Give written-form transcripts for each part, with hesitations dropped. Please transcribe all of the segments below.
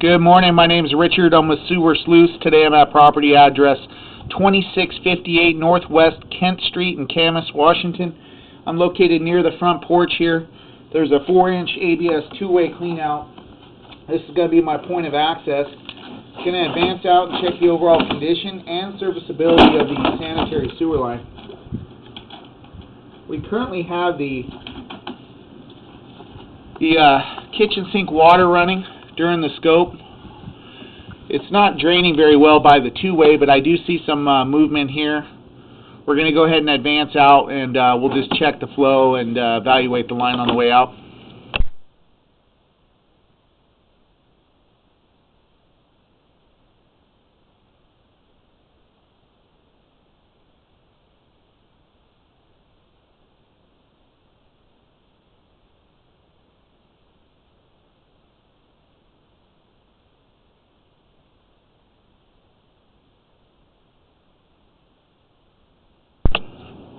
Good morning. My name is Richard. I'm with Sewer Sluice. Today I'm at property address 2658 Northwest Kent Street in Camas, Washington. I'm located near the front porch here. There's a 4-inch ABS two-way cleanout. This is going to be my point of access. I'm going to advance out and check the overall condition and serviceability of the sanitary sewer line. We currently have the kitchen sink water running during the scope. It's not draining very well by the two-way, but I do see some movement here. We're going to go ahead and advance out, and we'll just check the flow and evaluate the line on the way out.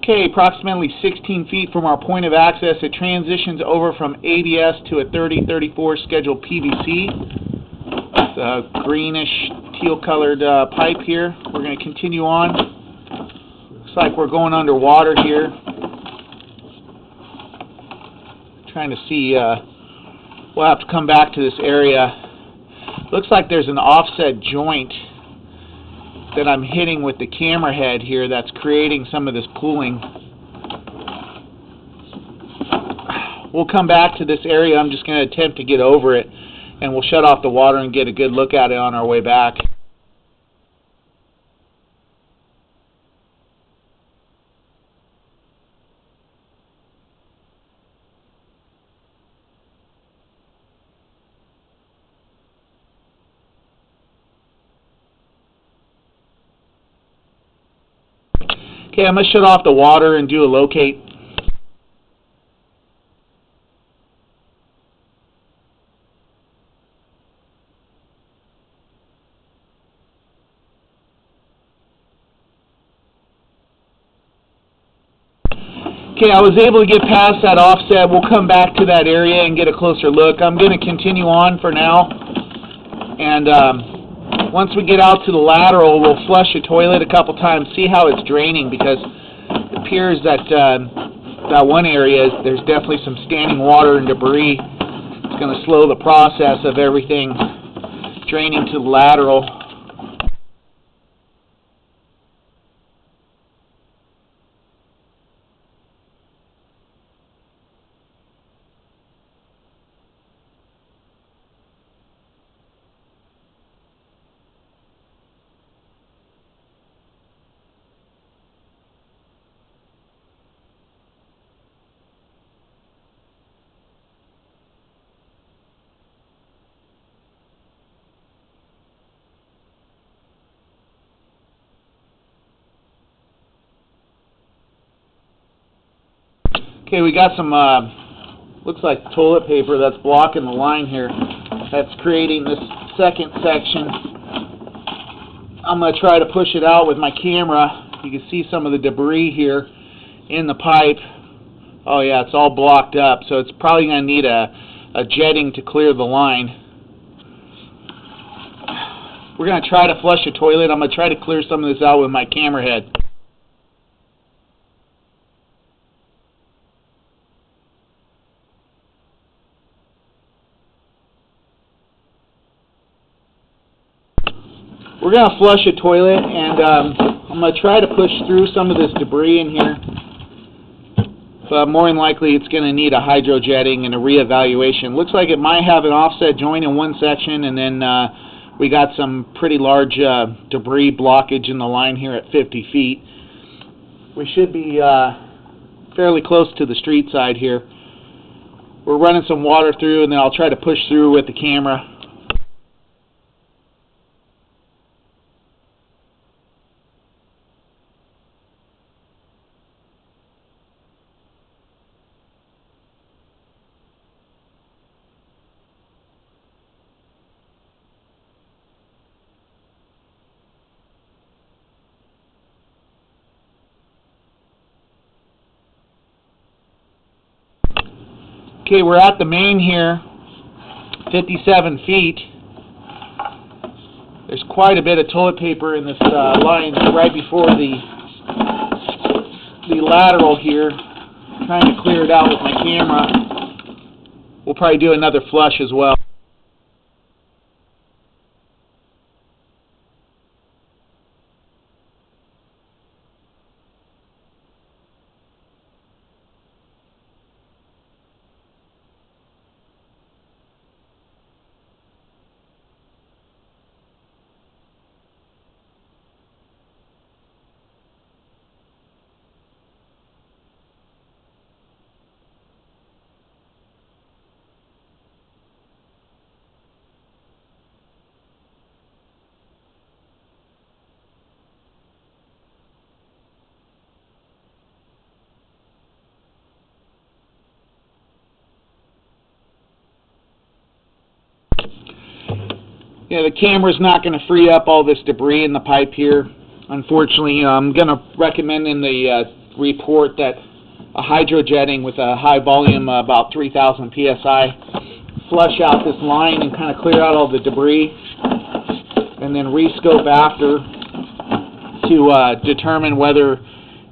Okay, approximately 16 feet from our point of access, it transitions over from ABS to a 3034 scheduled PVC. It's a greenish teal-colored pipe here. We're going to continue on. Looks like we're going underwater here. Trying to see, we'll have to come back to this area. Looks like there's an offset joint that I'm hitting with the camera head here that's creating some of this pooling. We'll come back to this area. I'm just going to attempt to get over it, and we'll shut off the water and get a good look at it on our way back. Okay, I'm going to shut off the water and do a locate. Okay, I was able to get past that offset. We'll come back to that area and get a closer look. I'm going to continue on for now, and once we get out to the lateral, we'll flush the toilet a couple times, see how it's draining, because it appears that that one area, there's definitely some standing water and debris. It's going to slow the process of everything draining to the lateral. Okay, we got some, looks like toilet paper that's blocking the line here. That's creating this second section. I'm going to try to push it out with my camera. You can see some of the debris here in the pipe. Oh yeah, it's all blocked up, so it's probably going to need a jetting to clear the line. We're going to try to flush the toilet. I'm going to try to clear some of this out with my camera head. We're going to flush a toilet, and I'm going to try to push through some of this debris in here. But more than likely, it's going to need a hydrojetting and a reevaluation. Looks like it might have an offset joint in one section, and then we got some pretty large debris blockage in the line here at 50 feet. We should be fairly close to the street side here. We're running some water through, and then I'll try to push through with the camera. Okay, we're at the main here, 57 feet. There's quite a bit of toilet paper in this line right before the lateral here. I'm trying to clear it out with my camera. We'll probably do another flush as well. Yeah, the camera's not going to free up all this debris in the pipe here. Unfortunately, I'm going to recommend in the report that a hydrojetting with a high volume, about 3,000 psi, flush out this line and kind of clear out all the debris, and then rescope after to determine whether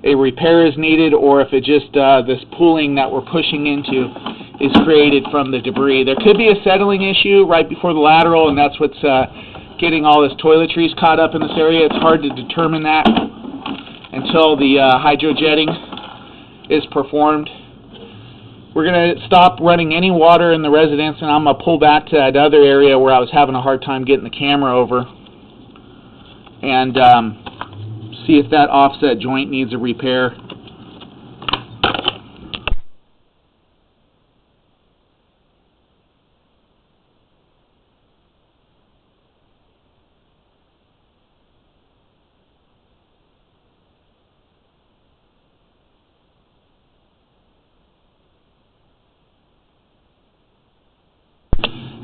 a repair is needed or if it just this pooling that we're pushing into is created from the debris. There could be a settling issue right before the lateral, and that's what's getting all this toiletries caught up in this area. It's hard to determine that until the hydrojetting is performed. We're going to stop running any water in the residence, and I'm going to pull back to that other area where I was having a hard time getting the camera over and see if that offset joint needs a repair.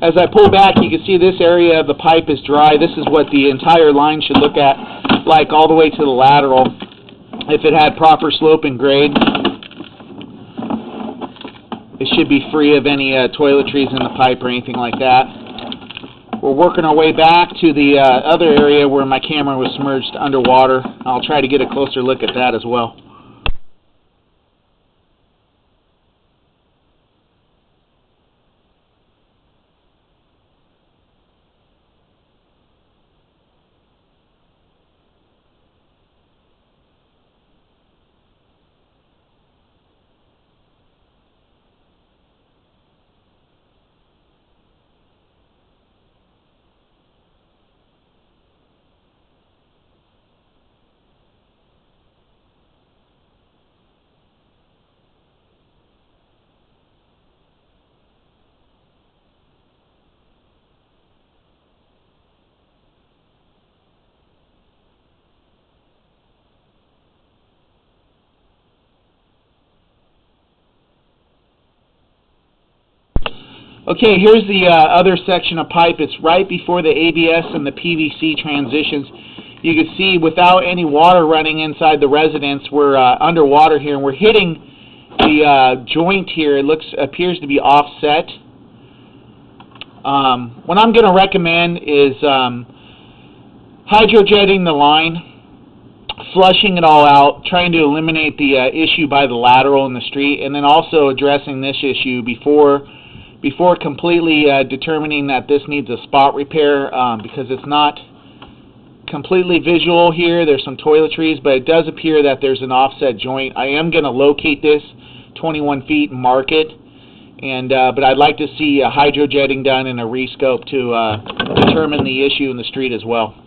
As I pull back, you can see this area of the pipe is dry. This is what the entire line should look at, like all the way to the lateral, if it had proper slope and grade. It should be free of any toiletries in the pipe or anything like that. We're working our way back to the other area where my camera was submerged underwater. I'll try to get a closer look at that as well. Okay, here's the other section of pipe. It's right before the ABS and the PVC transitions. You can see without any water running inside the residence, we're underwater here, and we're hitting the joint here. It appears to be offset. What I'm going to recommend is hydrojetting the line, flushing it all out, trying to eliminate the issue by the lateral in the street, and then also addressing this issue before completely determining that this needs a spot repair, because it's not completely visual here. There's some toiletries, but it does appear that there's an offset joint. I am going to locate this 21 feet and mark it, and but I'd like to see a hydrojetting done and a rescope to determine the issue in the street as well.